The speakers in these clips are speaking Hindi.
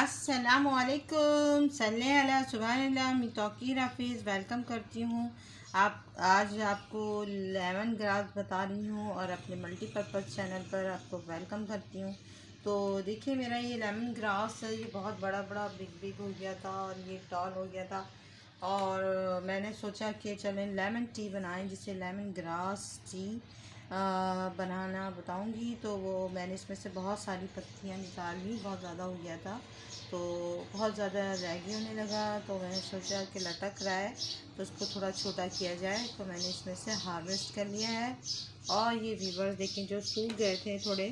अस्सलामुअलैकुम सल्ले अला सुबहानल्लाह मैं तौकीर हाफिज़ वेलकम करती हूँ। आज आपको लेमन ग्रास बता रही हूँ और अपने मल्टीपर्पज़ चैनल पर आपको वेलकम करती हूँ। तो देखिए मेरा ये लेमन ग्रास ये बहुत बड़ा बड़ा बिग हो गया था और ये टॉल हो गया था और मैंने सोचा कि चलें लेमन टी बनाएं, जिसे लेमन ग्रास टी बनाना बताऊंगी। तो वो मैंने इसमें से बहुत सारी पत्तियां निकाल ली, बहुत ज़्यादा हो गया था तो बहुत ज़्यादा रैगी होने लगा। तो मैंने सोचा कि लटक रहा है तो उसको थोड़ा छोटा किया जाए, तो मैंने इसमें से हार्वेस्ट कर लिया है। और ये वीवर्स देखें जो सूख गए थे थोड़े,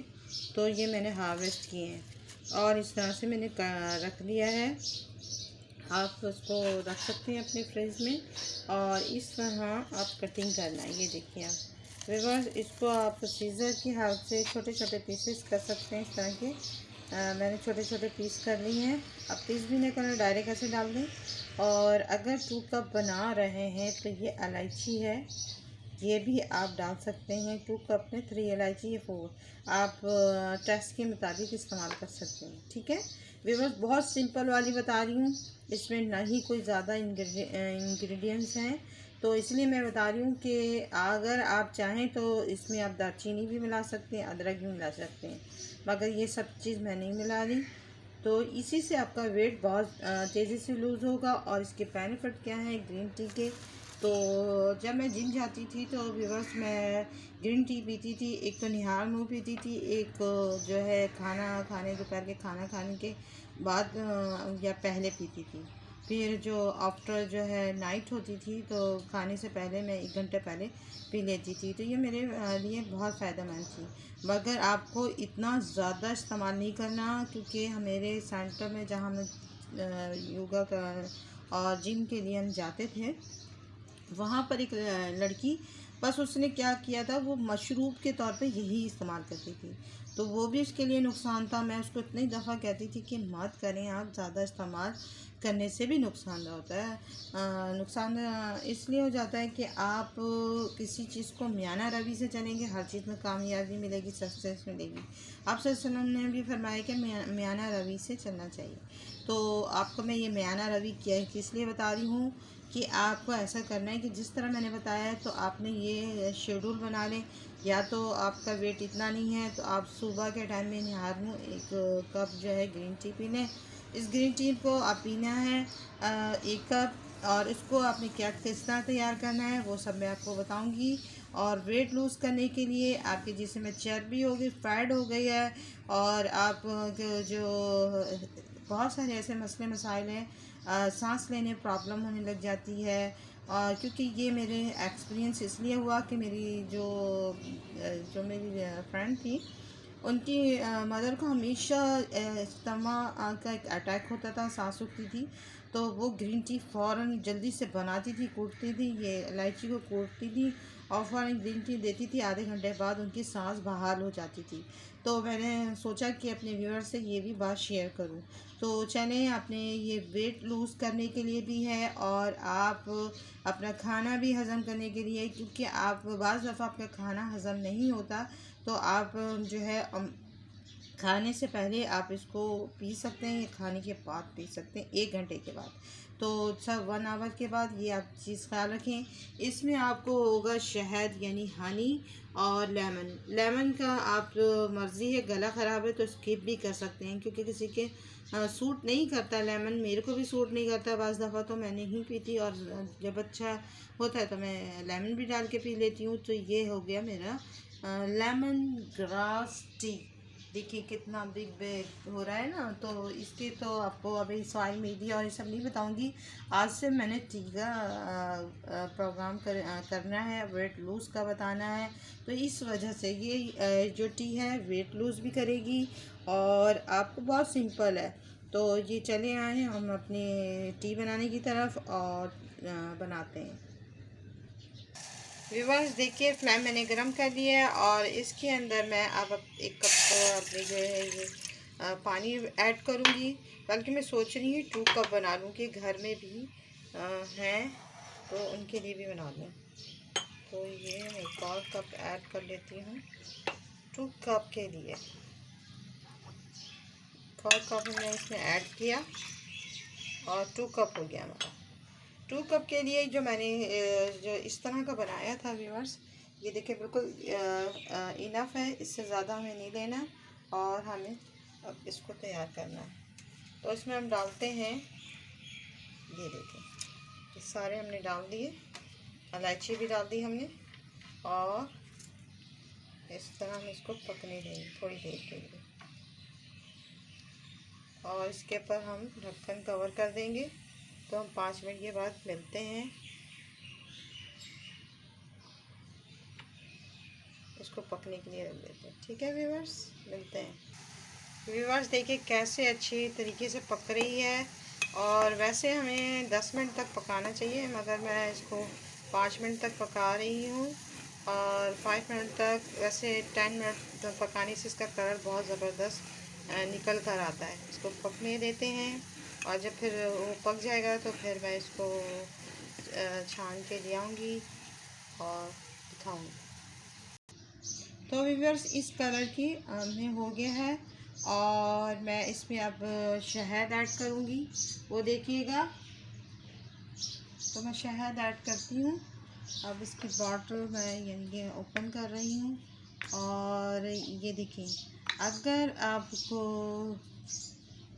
तो ये मैंने हार्वेस्ट किए हैं और इस तरह से मैंने रख लिया है। आप उसको रख सकते हैं अपने फ्रिज में और इस तरह आप कटिंग करना है। ये देखिए आप वीवर्स, इसको आप सीज़र की हेल्प से छोटे छोटे पीसेस कर सकते हैं इस तरह के। मैंने छोटे छोटे पीस कर लिए हैं। अब पीस भी नहीं करना, डायरेक्ट ऐसे डाल दें। और अगर 2 कप बना रहे हैं तो ये इलायची है, ये भी आप डाल सकते हैं 2 कप में। 3 इलायची या 4 आप टेस्ट के मुताबिक इस्तेमाल कर सकते हैं, ठीक है। व्यूअर्स बहुत सिंपल वाली बता रही हूँ, इसमें ना ही कोई ज़्यादा इंग्रेडिएंट्स हैं, तो इसलिए मैं बता रही हूँ कि अगर आप चाहें तो इसमें आप दालचीनी भी मिला सकते हैं, अदरक भी मिला सकते हैं, मगर ये सब चीज़ मैं नहीं मिला रही। तो इसी से आपका वेट बहुत तेज़ी से लूज़ होगा। और इसके बेनिफिट क्या हैं ग्रीन टी के, तो जब मैं जिम जाती थी तो व्यूअर्स मैं ग्रीन टी पीती थी। एक तो निहार मुँह पीती थी, एक जो है खाना खाने दोपहर के खाना खाने के बाद या पहले पीती थी। फिर जो आफ्टर जो है नाइट होती थी तो खाने से पहले मैं 1 घंटे पहले पी लेती थी। तो ये मेरे लिए बहुत फ़ायदेमंद थी, मगर आपको इतना ज़्यादा इस्तेमाल नहीं करना, क्योंकि मेरे सेंटर में जहाँ मैं योगा का और जिम के लिए हम जाते थे, वहाँ पर एक लड़की, बस उसने क्या किया था, वो मशरूब के तौर पे यही इस्तेमाल करती थी, तो वो भी उसके लिए नुकसान था। मैं उसको इतनी दफ़ा कहती थी कि मत करें, आप ज़्यादा इस्तेमाल करने से भी नुकसान होता है। नुकसान इसलिए हो जाता है कि आप किसी चीज़ को म्याना रवि से चलेंगे, हर चीज़ में कामयाबी मिलेगी, सक्सेस मिलेगी। आप सल्लल्लाहु ने भी फरमाया कि म्याना रवि से चलना चाहिए। तो आपको मैं ये म्याना रवि किस लिए बता रही हूँ कि आपको ऐसा करना है कि जिस तरह मैंने बताया है, तो आपने ये शेड्यूल बना लें। या तो आपका वेट इतना नहीं है तो आप सुबह के टाइम में निहार मुँह 1 कप जो है ग्रीन टी पी लें। इस ग्रीन टी को आप पीना है 1 कप, और इसको आपने क्या किस तरह तैयार करना है वो सब मैं आपको बताऊंगी। और वेट लूज़ करने के लिए आपके जिस्म में चर्बी हो गई, फैट हो गई है, और आप जो बहुत सारे ऐसे मसले मसाइल हैं, सांस लेने प्रॉब्लम होने लग जाती है। और क्योंकि ये मेरे एक्सपीरियंस इसलिए हुआ कि मेरी जो मेरी फ्रेंड थी, उनकी मदर को हमेशा अस्थमा का एक अटैक होता था, सांस रुकती थी, तो वो ग्रीन टी फ़ौरन जल्दी से बनाती थी, कूटती थी, ये इलायची को कूटती थी और फ़ौरन ग्रीन टी देती थी। आधे घंटे बाद उनकी सांस बहाल हो जाती थी। तो मैंने सोचा कि अपने व्यूअर से ये भी बात शेयर करूं। तो चलें, आपने ये वेट लूज़ करने के लिए भी है और आप अपना खाना भी हज़म करने के लिए, क्योंकि आप बाज़ दफ़ा आपका खाना हज़म नहीं होता, तो आप जो है खाने से पहले आप इसको पी सकते हैं, खाने के बाद पी सकते हैं 1 घंटे के बाद। तो सब 1 आवर के बाद ये आप चीज़ ख्याल रखें। इसमें आपको होगा शहद यानी हनी और लेमन का आप मर्ज़ी है, गला ख़राब है तो स्किप भी कर सकते हैं, क्योंकि किसी के सूट नहीं करता लेमन, मेरे को भी सूट नहीं करता बाज़ दफ़ा, तो मैं नहीं पीती। और जब अच्छा होता है तो मैं लेमन भी डाल के पी लेती हूँ। तो ये हो गया मेरा लेमन ग्रास टी। देखिए कितना बिग हो रहा है ना। तो इसके तो आपको अभी सॉइल मीडिया और ये सब नहीं बताऊंगी। आज से मैंने टी का प्रोग्राम करना है, वेट लूज़ का बताना है। तो इस वजह से ये जो टी है वेट लूज़ भी करेगी और आपको बहुत सिंपल है। तो ये चले आए हम अपनी टी बनाने की तरफ और बनाते हैं। व्यूअर्स देखिए फ्लेम मैंने गरम कर दिया है और इसके अंदर मैं अब 1 कप अपने जो है ये पानी ऐड करूँगी। बल्कि मैं सोच रही हूँ 2 कप बना लूँ कि घर में भी हैं तो उनके लिए भी बना लूँ। तो ये मैं 1 और कप ऐड कर लेती हूँ 2 कप के लिए। 1/4 कप हमने इसमें ऐड किया और 2 कप हो गया हमारा। 2 कप के लिए जो मैंने जो इस तरह का बनाया था व्यूअर्स, ये देखिए बिल्कुल इनफ है, इससे ज़्यादा हमें नहीं लेना और हमें अब इसको तैयार करना है। तो इसमें हम डालते हैं, ये देखिए ये सारे हमने डाल दिए, इलायची भी डाल दी हमने और इस तरह हम इसको पकने देंगे थोड़ी देर के लिए और इसके ऊपर हम ढक्कन कवर कर देंगे। तो हम 5 मिनट के बाद मिलते हैं, इसको पकने के लिए रख देते हैं। ठीक है व्यूअर्स, मिलते हैं। व्यूअर्स देखिए कैसे अच्छी तरीके से पक रही है और वैसे हमें 10 मिनट तक पकाना चाहिए, मगर मैं इसको 5 मिनट तक पका रही हूँ और 5 मिनट तक, वैसे 10 मिनट तक पकाने से इसका कलर बहुत ज़बरदस्त निकल कर आता है। इसको पकने देते हैं और जब फिर वो पक जाएगा तो फिर मैं इसको छान के ले आऊँगी और दिखाऊँगी। तो व्यूअर्स इस कलर की हमें हो गया है और मैं इसमें अब शहद ऐड करूँगी, वो देखिएगा। तो मैं शहद ऐड करती हूँ। अब इसकी बॉटल मैं ये ओपन कर रही हूँ और ये देखिए, अगर आपको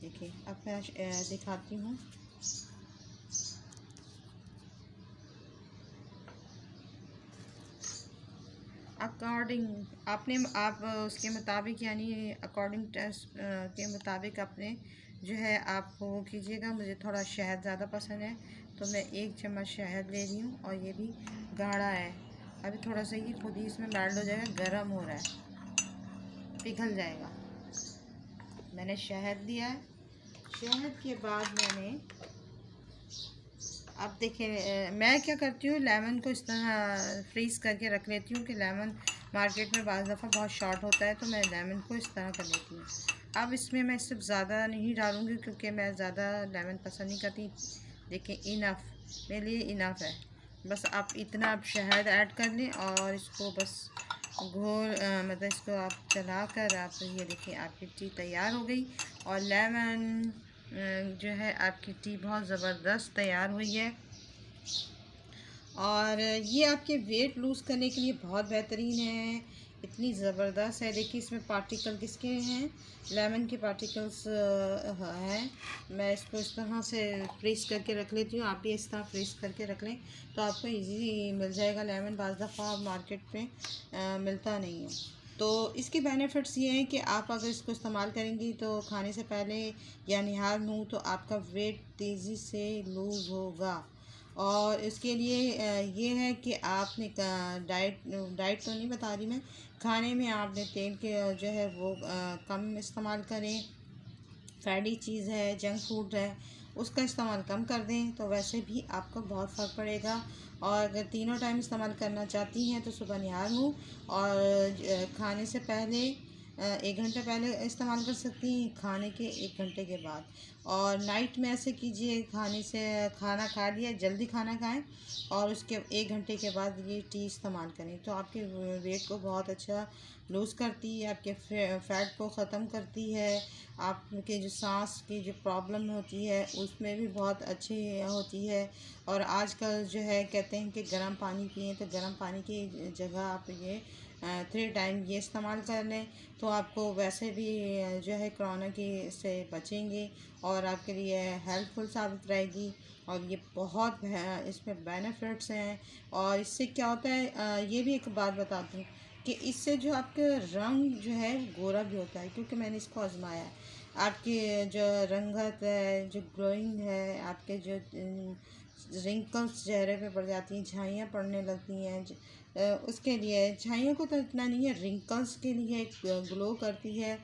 देखिए अब मैं दिखाती हूँ। आप उसके मुताबिक, यानी अकॉर्डिंग टेस्ट के मुताबिक अपने जो है आप वो कीजिएगा। मुझे थोड़ा शहद ज़्यादा पसंद है तो मैं 1 चम्मच शहद ले रही हूँ और ये भी गाढ़ा है। अभी थोड़ा सा ये खुद ही इसमें मेल्ट हो जाएगा, गर्म हो रहा है, पिघल जाएगा। मैंने शहद दिया है, शहद के बाद मैंने अब देखिए मैं क्या करती हूँ, लेमन को इस तरह फ्रीज़ करके रख लेती हूँ कि लेमन मार्केट में बाज़ दफ़ा बहुत शॉर्ट होता है, तो मैं लेमन को इस तरह कर लेती हूँ। अब इसमें मैं सिर्फ ज़्यादा नहीं डालूँगी क्योंकि मैं ज़्यादा लेमन पसंद नहीं करती। देखिए इनफ, मेरे लिए इनफ है। बस आप इतना आप शहद ऐड कर लें और इसको बस घोल मतलब इसको आप चला कर आप ये देखिए आपकी टी तैयार हो गई और लेमन जो है आपकी टी बहुत ज़बरदस्त तैयार हुई है। और ये आपके वेट लूज़ करने के लिए बहुत बेहतरीन है, इतनी ज़बरदस्त है। देखिए इसमें पार्टिकल किसके हैं, लेमन के पार्टिकल्स हैं। मैं इसको इस तरह से फ्रीज़ करके रख लेती हूँ, आप भी इस तरह फ्रीज़ करके रख लें तो आपको इजीली मिल जाएगा। लेमन बाज़ दफ़ा मार्केट में मिलता नहीं है। तो इसके बेनिफिट्स ये हैं कि आप अगर इसको इस्तेमाल करेंगी तो खाने से पहले या निहार मुँह तो आपका वेट तेज़ी से लूज़ होगा। और इसके लिए ये है कि आपने डाइट तो नहीं बता रही मैं, खाने में आपने तेल के जो है वो कम इस्तेमाल करें। फैटी चीज़ है, जंक फूड है, उसका इस्तेमाल कम कर दें तो वैसे भी आपको बहुत फ़र्क पड़ेगा। और अगर तीनों टाइम इस्तेमाल करना चाहती हैं तो सुबह निहार मुँह और खाने से पहले 1 घंटे पहले इस्तेमाल कर सकती हैं, खाने के 1 घंटे के बाद। और नाइट में ऐसे कीजिए, खाने से खाना खा लिया, जल्दी खाना खाएं और उसके 1 घंटे के बाद ये टी इस्तेमाल करें तो आपके वेट को बहुत अच्छा लूज़ करती है, आपके फैट को ख़त्म करती है, आपके जो सांस की जो प्रॉब्लम होती है उसमें भी बहुत अच्छी होती है। और आजकल जो है कहते हैं कि गर्म पानी पिएं, तो गर्म पानी की जगह आप ये 3 टाइम ये इस्तेमाल कर लें तो आपको वैसे भी जो है कोरोना की से बचेंगे और आपके लिए हेल्पफुल साबित रहेगी। और ये बहुत इसमें बेनिफिट्स हैं। और इससे क्या होता है, ये भी एक बात बताती हूँ कि इससे जो आपके रंग जो है गोरा भी होता है, क्योंकि मैंने इसको आजमाया है। आपकी जो रंगत है, जो ग्लोइंग है, आपके जो रिंकल्स चेहरे पे पड़ जाती हैं, झाइयाँ पड़ने लगती हैं, उसके लिए झाइयों को तो इतना नहीं है, रिंकल्स के लिए ग्लो करती है।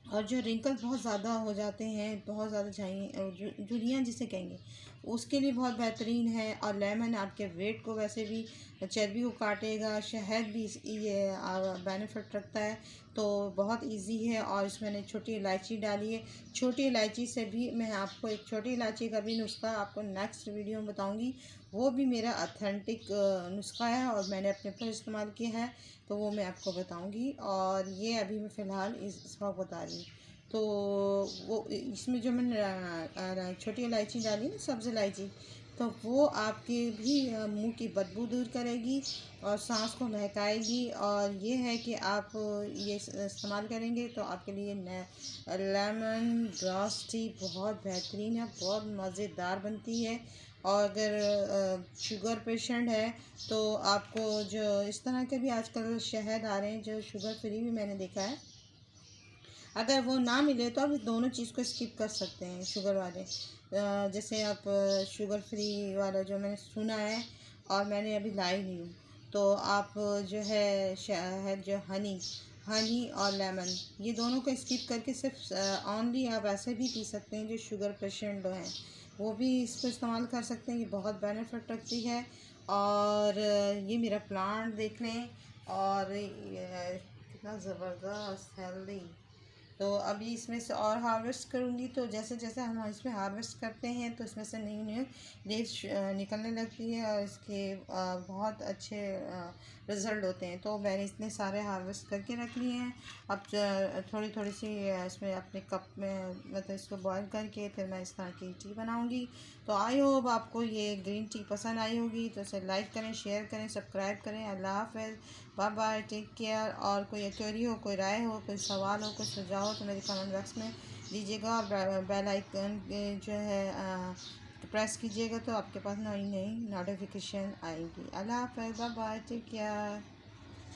और जो रिंकल्स बहुत ज़्यादा हो जाते हैं, बहुत ज़्यादा झाई झुर्रियाँ जिसे कहेंगे, उसके लिए बहुत बेहतरीन है। और लेमन आपके वेट को वैसे भी चर्बी को काटेगा, शहद भी ये बेनिफिट रखता है, तो बहुत इजी है। और इसमें मैंने छोटी इलायची डाली है, छोटी इलायची से भी मैं आपको एक छोटी इलायची का भी नुस्खा आपको नेक्स्ट वीडियो में बताऊँगी, वो भी मेरा ऑथेंटिक नुस्खा है और मैंने अपने ऊपर इस्तेमाल किया है, तो वो मैं आपको बताऊंगी। और ये अभी मैं फ़िलहाल इस वक्त बता रही हूँ। तो वो इसमें जो मैंने छोटी इलायची डाली ना, सब्ज़ इलायची, तो वो आपके भी मुंह की बदबू दूर करेगी और सांस को महकाएगी। और ये है कि आप ये इस्तेमाल करेंगे तो आपके लिए लेमन ग्रास टी बहुत बेहतरीन है, बहुत मज़ेदार बनती है। और अगर शुगर पेशेंट है तो आपको जो इस तरह के भी आजकल शहद आ रहे हैं जो शुगर फ्री भी मैंने देखा है, अगर वो ना मिले तो आप दोनों चीज़ को स्किप कर सकते हैं शुगर वाले। जैसे आप शुगर फ्री वाला जो मैंने सुना है और मैंने अभी लाई नहीं हूँ, तो आप जो है शहद, जो हनी और लेमन, ये दोनों को स्किप करके सिर्फ ऑनली आप ऐसे भी पी सकते हैं। जो शुगर पेशेंट हैं वो भी इसको इस्तेमाल कर सकते हैं, ये बहुत बेनिफिट रखती है। और ये मेरा प्लांट देख लें, और कितना ज़बरदस्त हेल्दी। तो अभी इसमें से और हार्वेस्ट करूँगी, तो जैसे जैसे हम इसमें हार्वेस्ट करते हैं तो इसमें से नई नई लीव्स निकलने लगती है और इसके बहुत अच्छे रिज़ल्ट होते हैं। तो मैंने इतने सारे हार्वेस्ट करके रख लिए हैं। अब थोड़ी थोड़ी सी इसमें अपने कप में, मतलब इसको बॉईल करके फिर मैं इस तरह की टी बनाऊँगी। तो आई होप आपको ये ग्रीन टी पसंद आई होगी, तो इसे लाइक करें, शेयर करें, सब्सक्राइब करें। अल्लाह हाफ़िज़, बाय बाय, टेक केयर। और कोई क्वेरी हो, कोई राय हो, कोई सवाल हो, कोई सुझाव हो तो मेरे कमेंट बॉक्स में दीजिएगा। और बेल आइकन जो है प्रेस कीजिएगा तो आपके पास नई नई नोटिफिकेशन आएगी। अल्लाह हाफ़िज़, बाय बाय, टेक केयर।